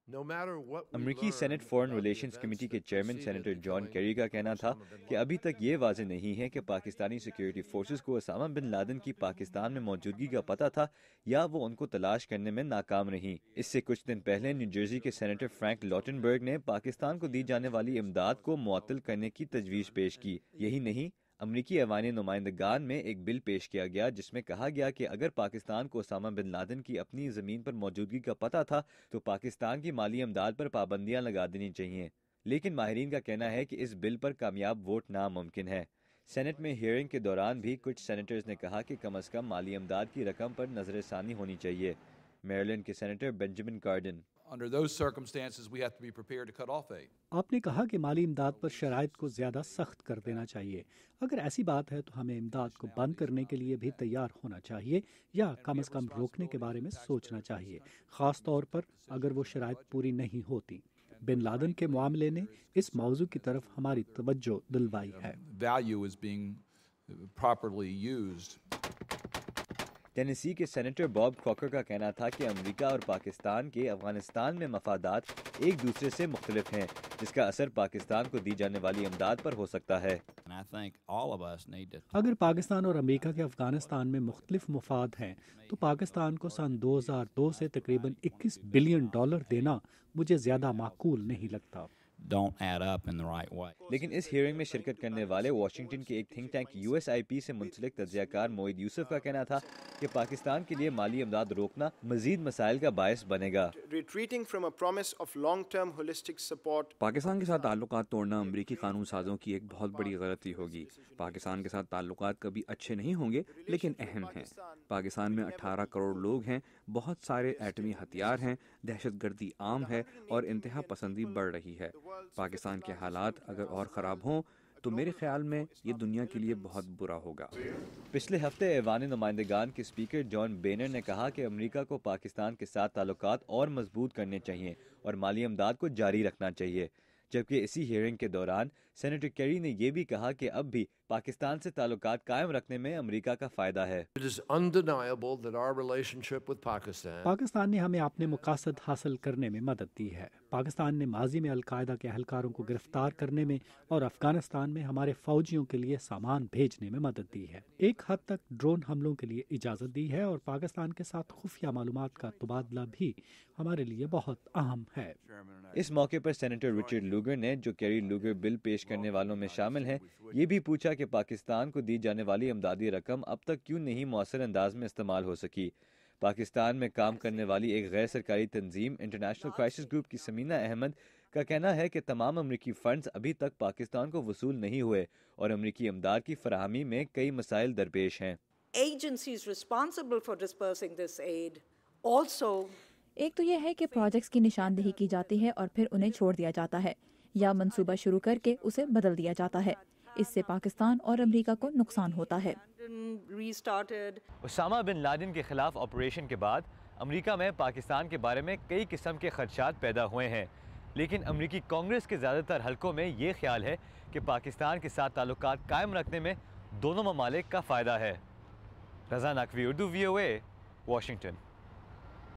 امریکی Saint foreign relations committee کے chairman senator John Kerry کا کہنا تھا کہ ابھی تک یہ واضح نہیں ہے کہ پاکستانی سیکیورٹی فورسز کو اسامہ بن لادن کی پاکستان میں موجودگی کا پتہ تھا یا وہ ان کو تلاش کرنے میں ناکام رہیں۔ اس سے کچھ دن پہلے نیو جرسی کے سینیٹر فرینک لوٹنبرگ نے پاکستان کو دی جانے والی امداد کو معطل کرنے کی تجویز پیش کی۔ یہی نہیں، امریکی ایوانی نمائندگان میں ایک بل پیش کیا گیا جس میں کہا گیا کہ اگر پاکستان کو اسامہ بن لادن کی اپنی زمین پر موجودگی کا پتہ تھا تو پاکستان کی مالی امداد پر پابندیاں لگا دینی چاہیے، لیکن ماہرین کا کہنا ہے کہ اس بل پر کامیاب ووٹ ناممکن ہے۔ سینٹ میں ہیئرنگ کے دوران بھی کچھ سینیٹرز نے کہا کہ کم از کم مالی امداد کی رقم پر نظر ثانی ہونی چاہیے۔ میریلینڈ کے سینیٹر بینجامن کارڈن: آپ نے کہا کہ مالی امداد پر شرائط کو زیادہ سخت کر دینا چاہیے۔ اگر ایسی بات ہے تو ہمیں امداد کو بند کرنے کے لیے بھی تیار ہونا چاہیے یا کم از کم روکنے کے بارے میں سوچنا چاہیے، خاص طور پر اگر وہ شرائط پوری نہیں ہوتی۔ بن لادن کے معاملے نے اس موضوع کی طرف ہماری توجہ دلوائی ہے۔ ٹینیسی کے سینیٹر باب کراکر کا کہنا تھا کہ امریکہ اور پاکستان کے افغانستان میں مفادات ایک دوسرے سے مختلف ہیں، جس کا اثر پاکستان کو دی جانے والی امداد پر ہو سکتا ہے۔ اگر پاکستان اور امریکہ کے افغانستان میں مختلف مفاد ہیں تو پاکستان کو سن 2002 سے تقریباً $21 بلین دینا مجھے زیادہ معقول نہیں لگتا۔ لیکن اس ہیئرنگ میں شرکت کرنے والے واشنگٹن کے ایک تھنک ٹینک USIP سے منسلک تجزیہ کار موعید یوسف کا کہنا تھا کہ پاکستان کے لیے مالی امداد روکنا مزید مسائل کا باعث بنے گا۔ پاکستان کے ساتھ تعلقات توڑنا امریکی قانون سازوں کی ایک بہت بڑی غلطی ہوگی۔ پاکستان کے ساتھ تعلقات کبھی اچھے نہیں ہوں گے لیکن اہم ہیں۔ پاکستان میں 18 کروڑ لوگ ہیں، بہت سارے ایٹمی ہتھیار ہیں، دہشت گردی عام ہے اور انتہا پسندی بڑھ رہی ہے۔ پاکستان کے حالات اگر اور خراب ہوں تو میرے خیال میں یہ دنیا کے لیے بہت برا ہوگا۔ پچھلے ہفتے ایوان نمائندگان کے اسپیکر جان بینر نے کہا کہ امریکہ کو پاکستان کے ساتھ تعلقات اور مضبوط کرنے چاہیے اور مالی امداد کو جاری رکھنا چاہیے، جبکہ اسی ہیئرنگ کے دوران سینیٹر کیری نے یہ بھی کہا کہ اب بھی پاکستان سے تعلقات قائم رکھنے میں امریکہ کا فائدہ ہے۔ پاکستان نے ہمیں اپنے مقاصد حاصل کرنے میں مدد دی ہے۔ پاکستان نے ماضی میں القاعدہ کے اہلکاروں کو گرفتار کرنے میں اور افغانستان میں ہمارے فوجیوں کے لیے سامان بھیجنے میں مدد دی ہے، ایک حد تک ڈرون حملوں کے لیے اجازت دی ہے، اور پاکستان کے ساتھ خفیہ معلومات کا تبادلہ بھی ہمارے لیے بہت اہم ہے۔ اس موقع پر سینیٹر رچرڈ لوگر نے، جو کیری لوگر بل پیش کرنے والوں میں شامل ہیں، یہ بھی پوچھا کہ پاکستان کو دی جانے والی امدادی رقم اب تک کیوں نہیں مؤثر انداز میں استعمال ہو سکی۔ پاکستان میں کام کرنے والی ایک غیر سرکاری تنظیم انٹرنیشنل کرائسس گروپ کی سمینہ احمد کا کہنا ہے کہ تمام امریکی فنڈز ابھی تک پاکستان کو وصول نہیں ہوئے اور امریکی امداد کی فراہمی میں کئی مسائل درپیش ہیں۔ ایک تو یہ ہے کہ پروجیکٹس کی نشاندہی کی جاتی ہے اور پھر انہیں چھوڑ دیا جاتا ہے یا منصوبہ شروع کر کے اسے بدل دیا جاتا ہے۔ اس سے پاکستان اور امریکہ کو نقصان ہوتا ہے۔ اسامہ بن لادن کے خلاف آپریشن کے بعد امریکہ میں پاکستان کے بارے میں کئی قسم کے خدشات پیدا ہوئے ہیں، لیکن امریکی کانگریس کے زیادہ تر حلقوں میں یہ خیال ہے کہ پاکستان کے ساتھ تعلقات قائم رکھنے میں دونوں ممالک کا فائدہ ہے۔ رضا نقوی، اردو VOA، واشنگٹن۔